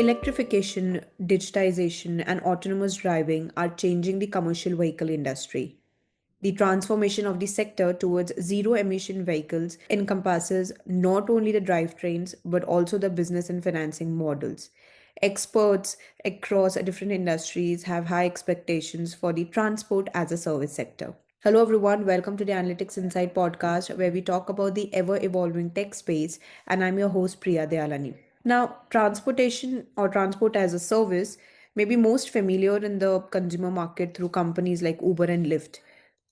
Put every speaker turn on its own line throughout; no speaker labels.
Electrification, digitization, and autonomous driving are changing the commercial vehicle industry. The transformation of the sector towards zero emission vehicles encompasses not only the drivetrains but also the business and financing models. Experts across different industries have high expectations for the transport as a service sector. Hello, everyone. Welcome to the Analytics Insight podcast, where we talk about the ever evolving tech space. And I'm your host, Priya Dialani. Now, transportation or transport as a service may be most familiar in the consumer market through companies like Uber and Lyft.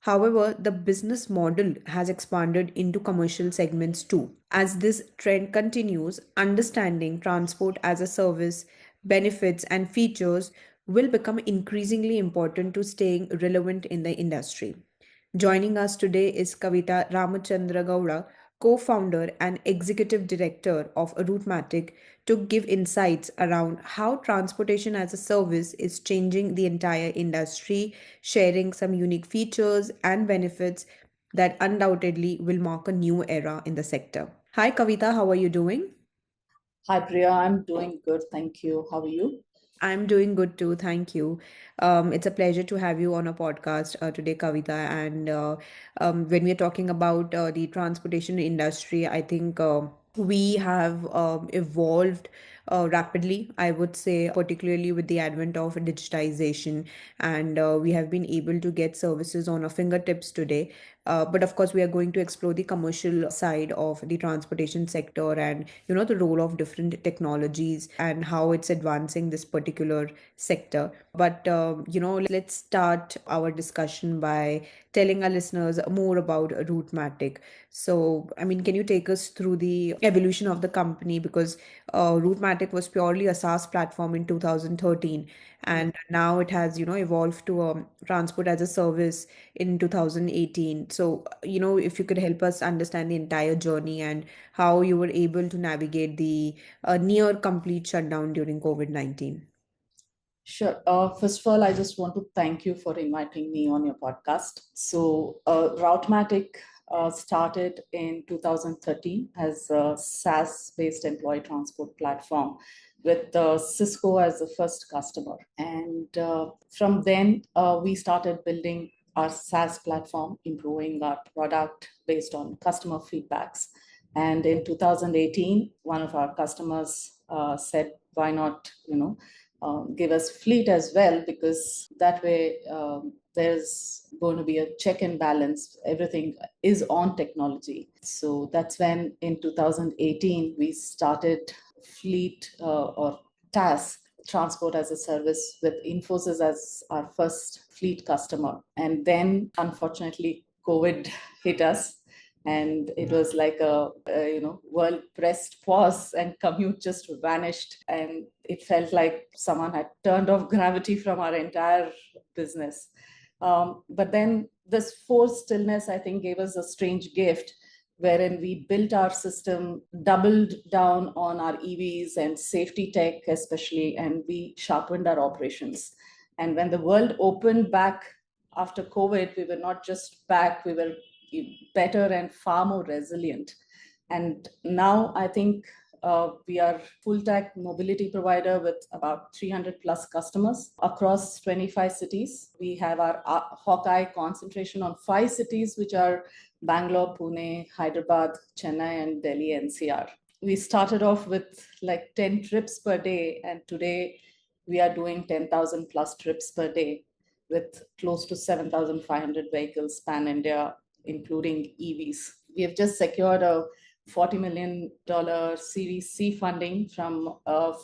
However, the business model has expanded into commercial segments too. As this trend continues, understanding transport as a service, benefits, and features will become increasingly important to staying relevant in the industry. Joining us today is Kavitha Ramachandragowda, co founder and executive director of Routematic, to give insights around how transportation as a service is changing the entire industry, sharing some unique features and benefits that undoubtedly will mark a new era in the sector. Hi, Kavitha, how are you doing?
Hi, Priya. I'm doing good. Thank you. How are you?
I'm doing good too. Thank you. It's a pleasure to have you on a podcast today, Kavita. And when we're talking about the transportation industry, I think we have evolved rapidly, I would say, particularly with the advent of digitization. And we have been able to get services on our fingertips today. But of course, we are going to explore the commercial side of the transportation sector and, the role of different technologies and how it's advancing this particular sector. But, let's start our discussion by telling our listeners more about Rootmatic. So, I mean, can you take us through the evolution of the company? Because Rootmatic was purely a SaaS platform in 2013, and now it has, evolved to a transport as a service in 2018. So, if you could help us understand the entire journey and how you were able to navigate the near complete shutdown during COVID-19.
Sure. First of all, I just want to thank you for inviting me on your podcast. So, Routematic started in 2013 as a SaaS-based employee transport platform with Cisco as the first customer. And from then, we started building our SaaS platform, improving our product based on customer feedbacks. And in 2018, one of our customers said, "Why not, give us fleet as well, because that way there's going to be a check and balance. Everything is on technology." So that's when in 2018 we started fleet or TaaS, transport as a service, with Infosys as our first fleet customer. And then unfortunately COVID hit us, and it was like a world pressed pause, and Commute just vanished, and it felt like someone had turned off gravity from our entire business. But then this forced stillness, I think, gave us a strange gift, wherein we built our system, doubled down on our EVs and safety tech especially, and we sharpened our operations. And when the world opened back after COVID, we were not just back, we were better and far more resilient. And now I think we are full tech mobility provider with about 300 plus customers across 25 cities. We have our Hawkeye concentration on 5 cities, which are Bangalore, Pune, Hyderabad, Chennai, and Delhi NCR. We started off with like 10 trips per day, and today we are doing 10,000 plus trips per day with close to 7,500 vehicles pan India, including EVs. We have just secured a $40 million Series C funding from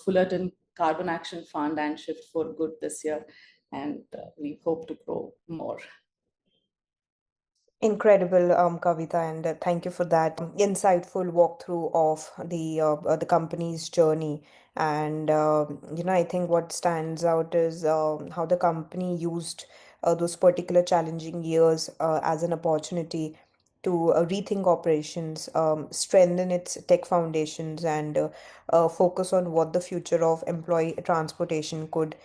Fullerton Carbon Action Fund and Shift for Good this year, and we hope to grow more.
Incredible, Kavita, and thank you for that insightful walkthrough of the company's journey. And I think what stands out is how the company used those particular challenging years as an opportunity to rethink operations, strengthen its tech foundations, and focus on what the future of employee transportation could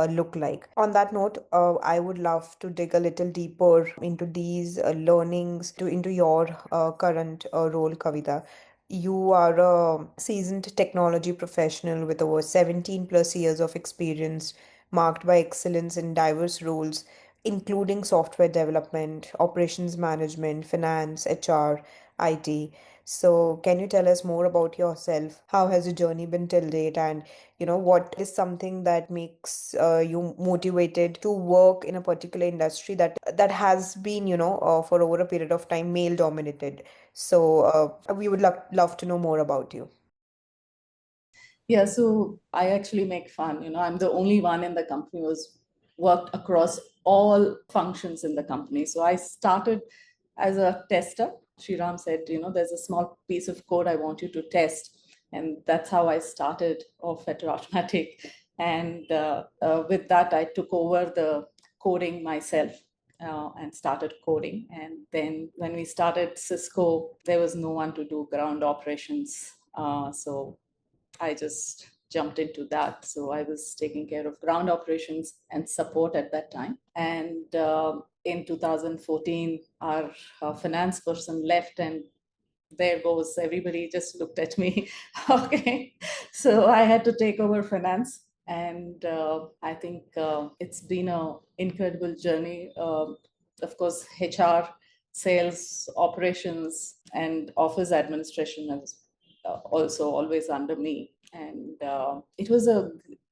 look like. On that note, I would love to dig a little deeper into these learnings into your current role, Kavita. You are a seasoned technology professional with over 17 plus years of experience, marked by excellence in diverse roles, including software development, operations management, finance, HR, IT. So, can you tell us more about yourself? How has your journey been till date? And, what is something that makes you motivated to work in a particular industry that has been, for over a period of time, male dominated? So we would love to know more about you.
Yeah, so I actually make fun. I'm the only one in the company who's worked across all functions in the company. So I started as a tester. Shriram said, there's a small piece of code I want you to test. And that's how I started off at Routematic. And with that, I took over the coding myself. And started coding. And then when we started Cisco, there was no one to do ground operations. So I just jumped into that. So I was taking care of ground operations and support at that time. And in 2014, our finance person left, and there goes everybody just looked at me. Okay, so I had to take over finance, and I think it's been an incredible journey. Of course, HR, sales, operations, and office administration is also always under me, and it was a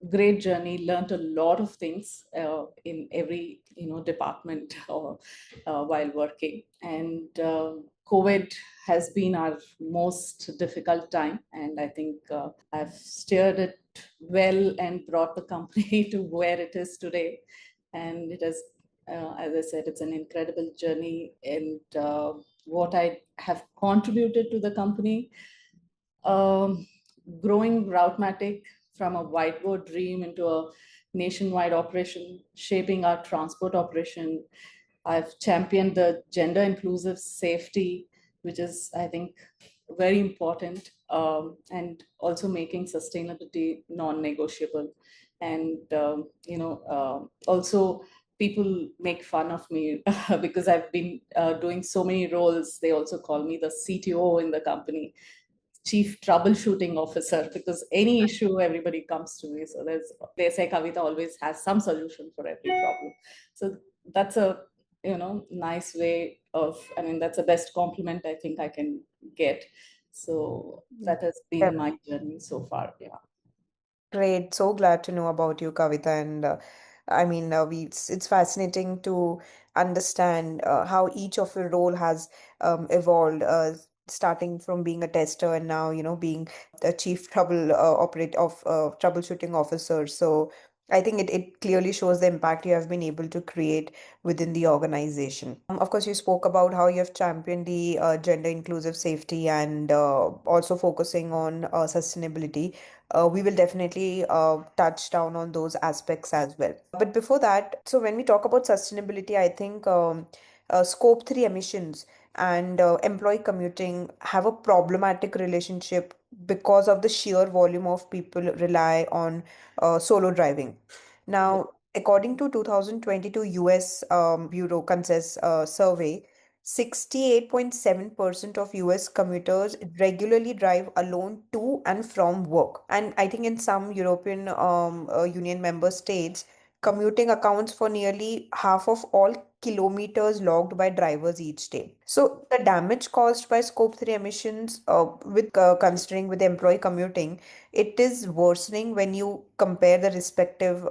great journey. Learned a lot of things in every department while working, and COVID has been our most difficult time, and I think I've steered it well and brought the company to where it is today. And it has, as I said, it's an incredible journey, and what I have contributed to the company, um, growing Routematic from a whiteboard dream into a nationwide operation, shaping our transport operation. I've championed the gender inclusive safety, which is, I think, very important, and also making sustainability non-negotiable. And also people make fun of me because I've been doing so many roles. They also call me the CTO in the company, chief troubleshooting officer, because any issue everybody comes to me. So they say Kavitha always has some solution for every problem. So that's a nice way of, I mean, that's the best compliment I think I can get. So that has been my journey so far. Yeah.
Great. So glad to know about you, Kavita. And I mean, it's fascinating to understand how each of your role has evolved, starting from being a tester and now, being the chief troubleshooting officer. So I think it clearly shows the impact you have been able to create within the organization. Of course, you spoke about how you have championed the gender inclusive safety and also focusing on sustainability. We will definitely touch down on those aspects as well. But before that, so when we talk about sustainability, I think scope 3 emissions and employee commuting have a problematic relationship because of the sheer volume of people rely on solo driving. Now, according to 2022 US Bureau Consensus survey, 68.7% of US commuters regularly drive alone to and from work. And I think in some European Union member states, commuting accounts for nearly half of all kilometers logged by drivers each day. So the damage caused by scope 3 emissions, with considering with employee commuting, it is worsening when you compare the respective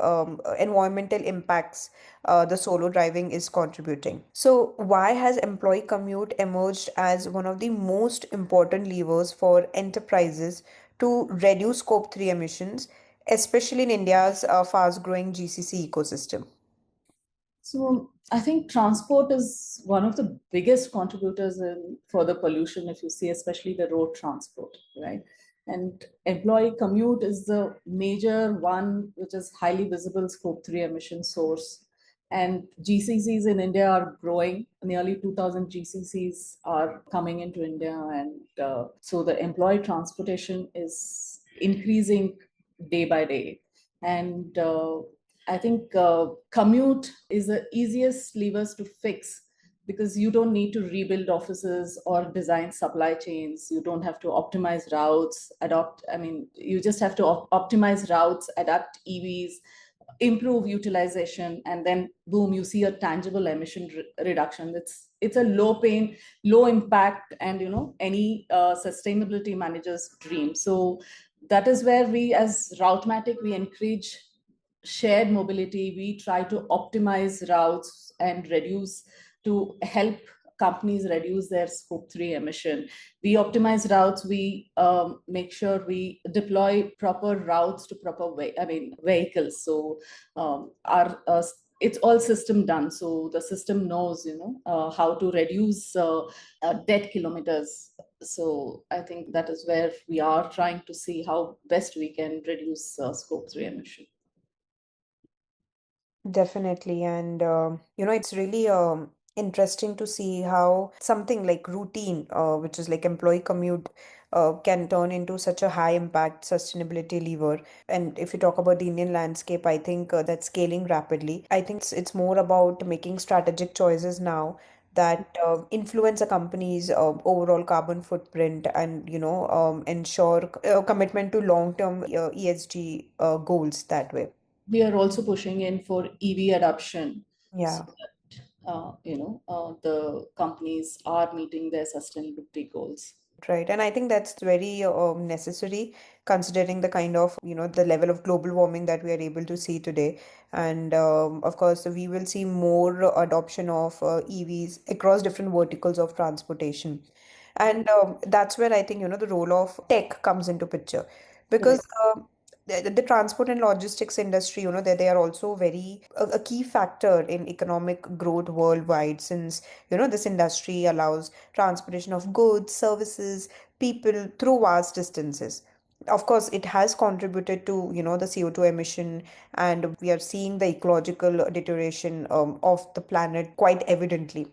environmental impacts the solo driving is contributing. So, why has employee commute emerged as one of the most important levers for enterprises to reduce scope 3 emissions, especially in India's fast growing GCC ecosystem?
So I think transport is one of the biggest contributors for the pollution, if you see, especially the road transport, right? And employee commute is the major one, which is highly visible scope 3 emission source. And GCCs in India are growing. Nearly 2,000 GCCs are coming into India. And so the employee transportation is increasing day by day. And I think commute is the easiest levers to fix because you don't need to rebuild offices or design supply chains. You don't have to optimize routes, you just have to optimize routes, adapt EVs, improve utilization, and then boom, you see a tangible emission reduction. It's a low pain, low impact, and any sustainability manager's dream. So that is where we, as Routematic, we encourage shared mobility. We try to optimize routes and reduce, to help companies reduce their scope 3 emission. We optimize routes. We make sure we deploy proper routes to proper vehicles. So our it's all system done. So the system knows, how to reduce dead kilometers. So I think that is where we are trying to see how best we can reduce scope 3 emission.
Definitely. And, it's really interesting to see how something like routine, which is like employee commute, can turn into such a high impact sustainability lever. And if you talk about the Indian landscape, I think that's scaling rapidly. I think it's more about making strategic choices now that influence a company's overall carbon footprint and, ensure commitment to long-term ESG goals that way.
We are also pushing in for EV adoption, so
Yeah.
that the companies are meeting their sustainability goals.
Right. And I think that's very necessary considering the kind of, the level of global warming that we are able to see today. And of course, we will see more adoption of EVs across different verticals of transportation. And that's where I think, the role of tech comes into picture because
Correct.
the transport and logistics industry, they are also very a key factor in economic growth worldwide since, this industry allows transportation of goods, services, people through vast distances. Of course, it has contributed to, the CO2 emission, and we are seeing the ecological deterioration of the planet quite evidently.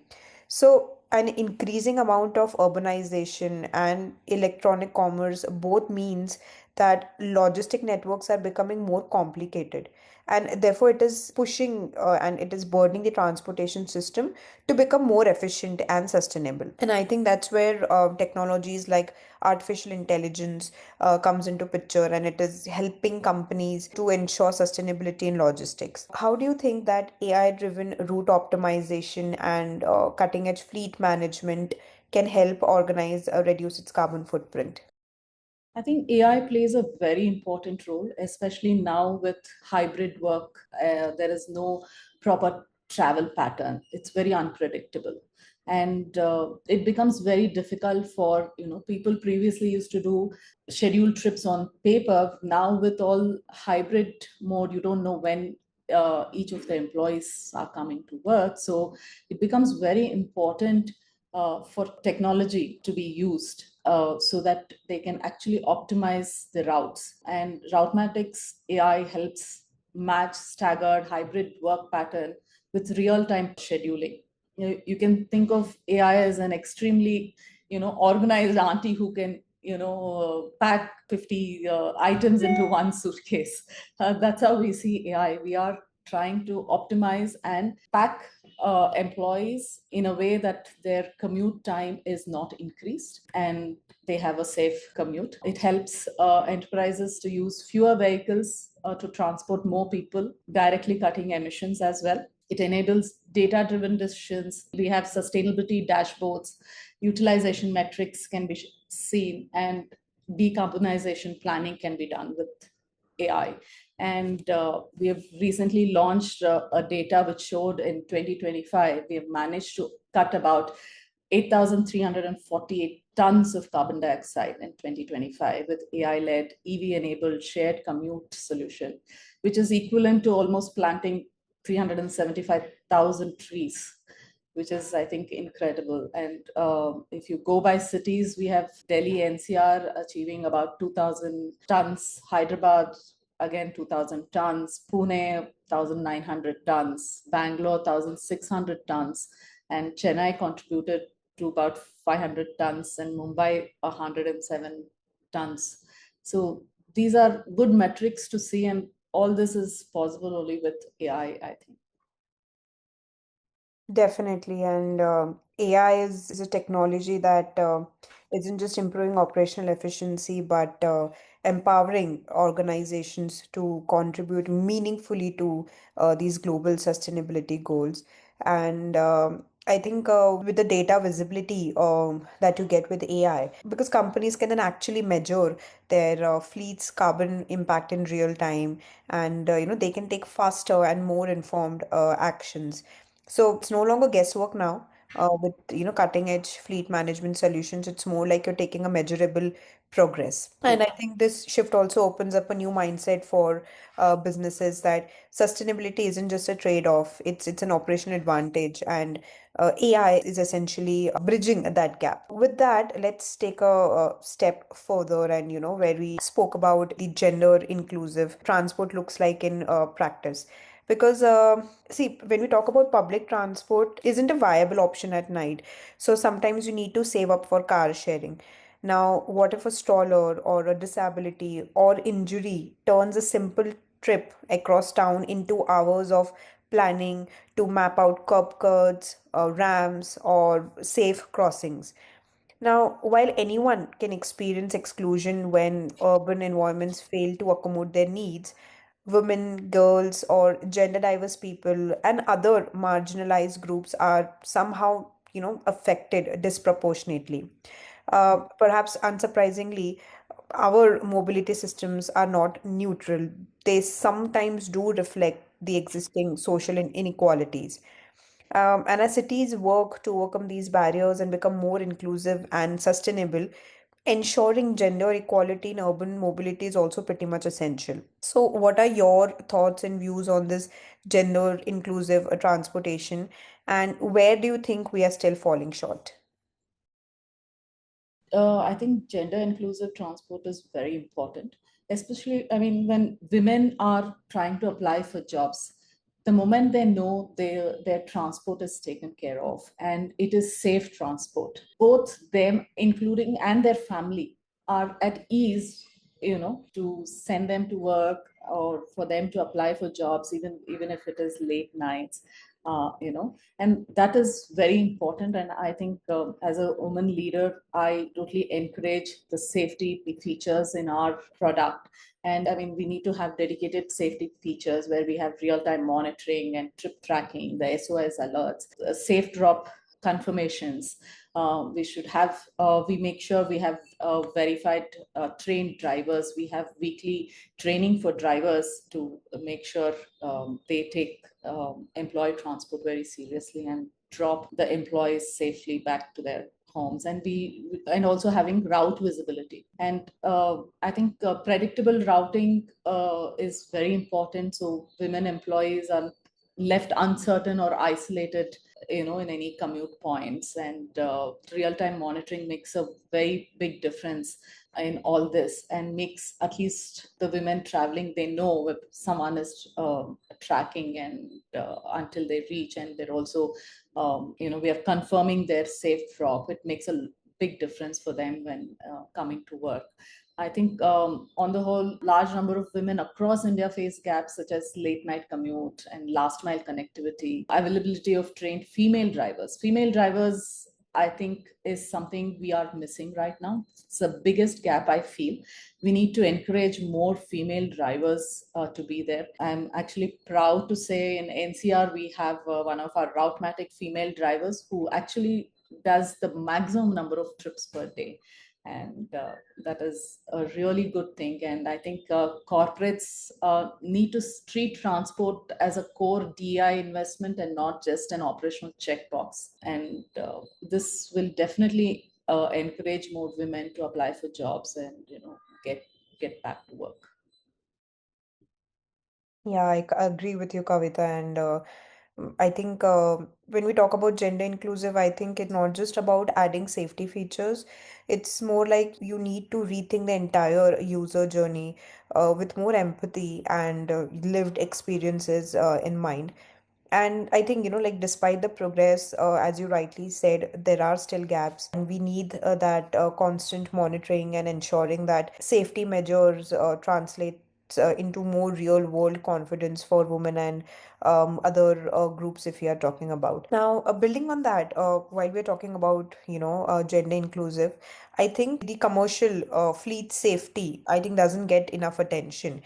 So, an increasing amount of urbanization and electronic commerce both means that logistic networks are becoming more complicated. And therefore, it is pushing and it is burdening the transportation system to become more efficient and sustainable. And I think that's where technologies like artificial intelligence comes into picture, and it is helping companies to ensure sustainability in logistics. How do you think that AI driven route optimization and cutting edge fleet management can help organize reduce its carbon footprint?
I think AI plays a very important role, especially now with hybrid work. There is no proper travel pattern. It's very unpredictable, and it becomes very difficult for people previously used to do scheduled trips on paper. Now with all hybrid mode, you don't know when each of the employees are coming to work. So it becomes very important for technology to be used so that they can actually optimize the routes. And Routematic's AI helps match staggered hybrid work pattern with real-time scheduling. You can think of AI as an extremely organized auntie who can pack 50 items into one suitcase. That's how we see AI. We are trying to optimize and pack employees in a way that their commute time is not increased and they have a safe commute. It helps enterprises to use fewer vehicles to transport more people, directly cutting emissions as well. It enables data driven decisions. We have sustainability dashboards, utilization metrics can be seen, and decarbonization planning can be done with AI. And we have recently launched a data which showed in 2025, we have managed to cut about 8,348 tons of carbon dioxide in 2025 with AI-led, EV-enabled shared commute solution, which is equivalent to almost planting 375,000 trees, which is, I think, incredible. And if you go by cities, we have Delhi NCR achieving about 2,000 tons, Hyderabad, again, 2,000 tons, Pune, 1,900 tons, Bangalore, 1,600 tons, and Chennai contributed to about 500 tons, and Mumbai, 107 tons. So these are good metrics to see, and all this is possible only with AI, I think.
Definitely. And AI is a technology that isn't just improving operational efficiency, but empowering organizations to contribute meaningfully to these global sustainability goals. And I think with the data visibility that you get with AI, because companies can then actually measure their fleet's carbon impact in real time, and they can take faster and more informed actions. So it's no longer guesswork now. With cutting edge fleet management solutions, it's more like you're taking a measurable progress. And I think this shift also opens up a new mindset for businesses that sustainability isn't just a trade-off; it's an operational advantage, and AI is essentially bridging that gap. With that, let's take a step further, and where we spoke about the gender inclusive transport looks like in practice. Because see, when we talk about public transport, isn't a viable option at night. So sometimes you need to save up for car sharing. Now, what if a stroller or a disability or injury turns a simple trip across town into hours of planning to map out curb cuts, ramps, or safe crossings? Now, while anyone can experience exclusion when urban environments fail to accommodate their needs, women, girls, or gender diverse people and other marginalized groups are somehow, affected disproportionately. Perhaps unsurprisingly, our mobility systems are not neutral. They sometimes do reflect the existing social inequalities. And as cities work to overcome these barriers and become more inclusive and sustainable, ensuring gender equality in urban mobility is also pretty much essential. So, what are your thoughts and views on this gender inclusive transportation, and where do you think we are still falling short?
I think gender inclusive transport is very important, especially, I mean, when women are trying to apply for jobs, the moment they know their transport is taken care of and it is safe transport, both them, including and their family, are at ease, to send them to work or for them to apply for jobs, even if it is late nights, and that is very important. And I think as a woman leader, I totally encourage the safety features in our product. And I mean, we need to have dedicated safety features where we have real-time monitoring and trip tracking, the SOS alerts, safe drop confirmations. We should have, we make sure we have verified trained drivers. We have weekly training for drivers to make sure they take employee transport very seriously and drop the employees safely back to their homes. And also having route visibility. And I think predictable routing is very important, so women employees are left uncertain or isolated, in any commute points. And real-time monitoring makes a very big difference in all this, and makes at least the women traveling, they know if someone is tracking, and until they reach. And they're also, we are confirming their safe drop. It makes a big difference for them when coming to work. I think on the whole, large number of women across India face gaps such as late night commute and last mile connectivity, availability of trained female drivers. Female drivers, I think, is something we are missing right now. It's the biggest gap I feel. We need to encourage more female drivers to be there. I'm actually proud to say in NCR, we have one of our Routematic female drivers who actually does the maximum number of trips per day. And that is a really good thing. And I think corporates need to treat transport as a core DI investment and not just an operational checkbox. And this will definitely encourage more women to apply for jobs and get get back to work.
Yeah, agree with you, Kavita. And I think when we talk about gender inclusive, I think it's not just about adding safety features. It's more like you need to rethink the entire user journey with more empathy and lived experiences in mind. And I think, like despite the progress, as you rightly said, there are still gaps, and we need that constant monitoring and ensuring that safety measures translate into more real world confidence for women and other groups if we are talking about. Now, building on that, while we're talking about, gender inclusive, I think the commercial fleet safety, I think doesn't get enough attention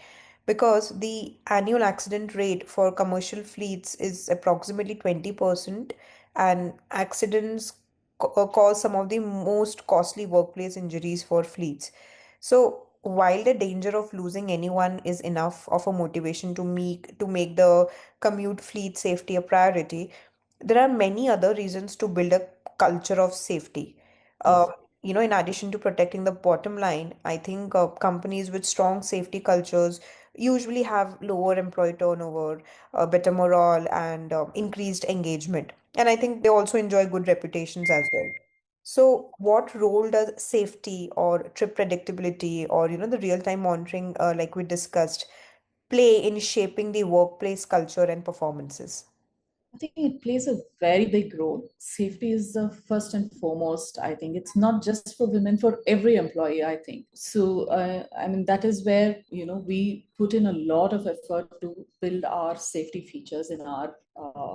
because the annual accident rate for commercial fleets is approximately 20%, and accidents cause some of the most costly workplace injuries for fleets. So while the danger of losing anyone is enough of a motivation to make the commute fleet safety a priority, there are many other reasons to build a culture of safety. Uh,
Yes.
in addition to protecting the bottom line, I think companies with strong safety cultures usually have lower employee turnover, better morale, and increased engagement. And I think they also enjoy good reputations as well. So, what role does safety or trip predictability or the real-time monitoring, like we discussed, play in shaping the workplace culture and performances?
I think it plays a very big role. Safety is the first and foremost. I think it's not just for women, for every employee, I think. So, I mean, that is where, we put in a lot of effort to build our safety features in our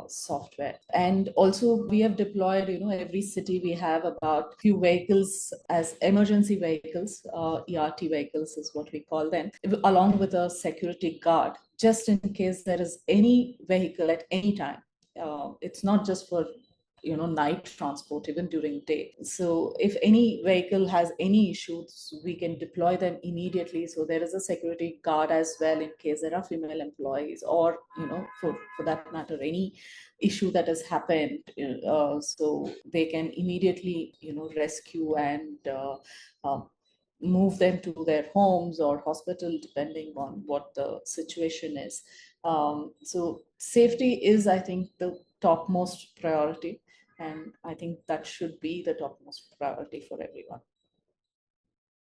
software. And also, we have deployed, every city we have about few vehicles as emergency vehicles, ERT vehicles is what we call them, along with a security guard, just in case there is any vehicle at any time. It's not just for night transport, even during day. So if any vehicle has any issues, we can deploy them immediately. So there is a security guard as well in case there are female employees, or for that matter, any issue that has happened. So they can immediately rescue and move them to their homes or hospital, depending on what the situation is. So safety is, I think, the topmost priority, and I think that should be the topmost priority for everyone.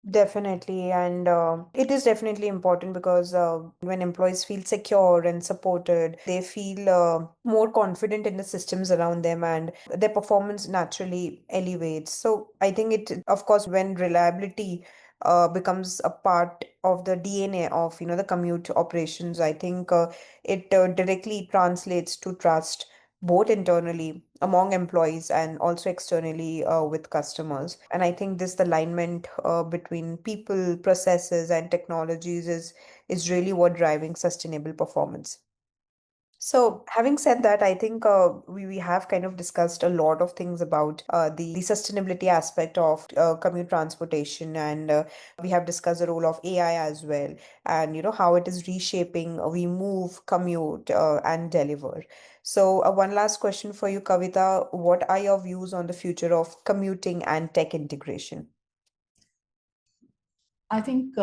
Definitely, and it is definitely important because when employees feel secure and supported, they feel more confident in the systems around them, and their performance naturally elevates. So I think of course, when reliability becomes a part of the DNA of the commute operations, I think it directly translates to trust both internally among employees and also externally with customers. And I think this alignment between people, processes, and technologies is really what driving sustainable performance. So, having said that, I think we have kind of discussed a lot of things about the sustainability aspect of commute transportation, and we have discussed the role of AI as well, and how it is reshaping we move, commute, and deliver. So, one last question for you, Kavita. What are your views on the future of commuting and tech integration?
I think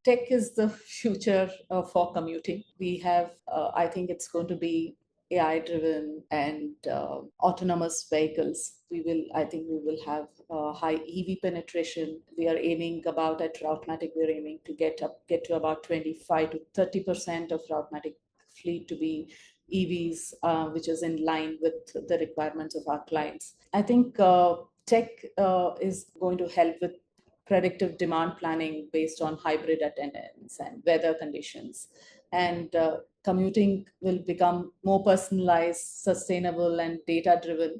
tech is the future for commuting. We have, I think it's going to be AI driven and autonomous vehicles. I think we will have high EV penetration. We are aiming about at Routematic, we're aiming to get to about 25 to 30% of Routematic fleet to be EVs, which is in line with the requirements of our clients. I think tech is going to help with predictive demand planning based on hybrid attendance and weather conditions. And commuting will become more personalized, sustainable, and data driven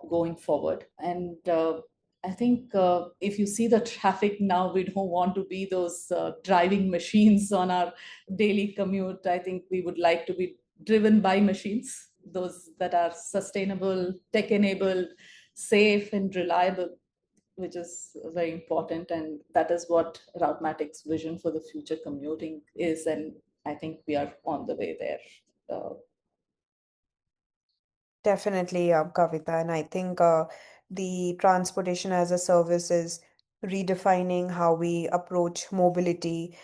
going forward. And I think if you see the traffic now, we don't want to be those driving machines on our daily commute. I think we would like to be driven by machines, those that are sustainable, tech enabled, safe, and reliable, which is very important. And that is what Routematic's vision for the future commuting is. And I think we are on the way there. Uh,
Definitely, Kavita. And I think the transportation as a service is redefining how we approach mobility,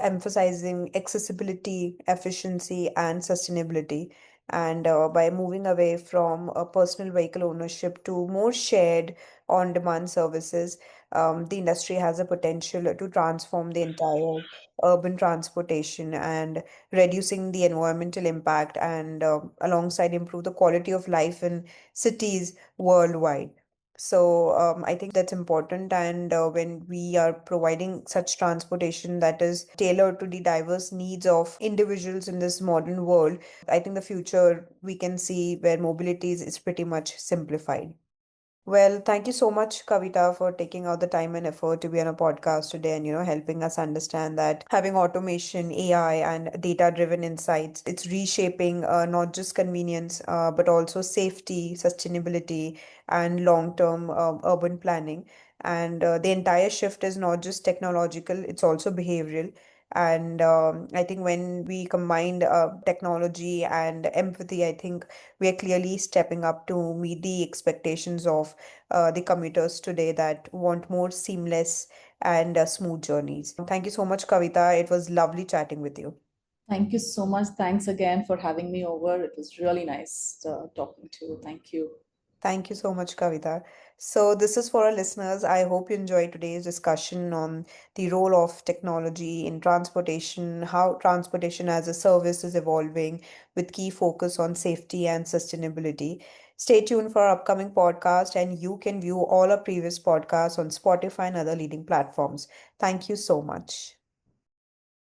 emphasizing accessibility, efficiency, and sustainability. And by moving away from a personal vehicle ownership to more shared on-demand services, the industry has a potential to transform the entire urban transportation and reducing the environmental impact and alongside improve the quality of life in cities worldwide. I think that's important. And when we are providing such transportation that is tailored to the diverse needs of individuals in this modern world, I think the future we can see where mobility is pretty much simplified. Well, thank you so much, Kavita, for taking out the time and effort to be on a podcast today and, helping us understand that having automation, AI, and data-driven insights, it's reshaping not just convenience, but also safety, sustainability, and long-term urban planning. And the entire shift is not just technological, it's also behavioral. And I think when we combined technology and empathy, I think we are clearly stepping up to meet the expectations of the commuters today that want more seamless and smooth journeys. Thank you so much, Kavita. It was lovely chatting with you.
Thank you so much. Thanks again for having me over. It was really nice talking to you. Thank you.
Thank you so much, Kavita. So, this is for our listeners. I hope you enjoyed today's discussion on the role of technology in transportation, how transportation as a service is evolving with key focus on safety and sustainability. Stay tuned for our upcoming podcast, and you can view all our previous podcasts on Spotify and other leading platforms. Thank you so much.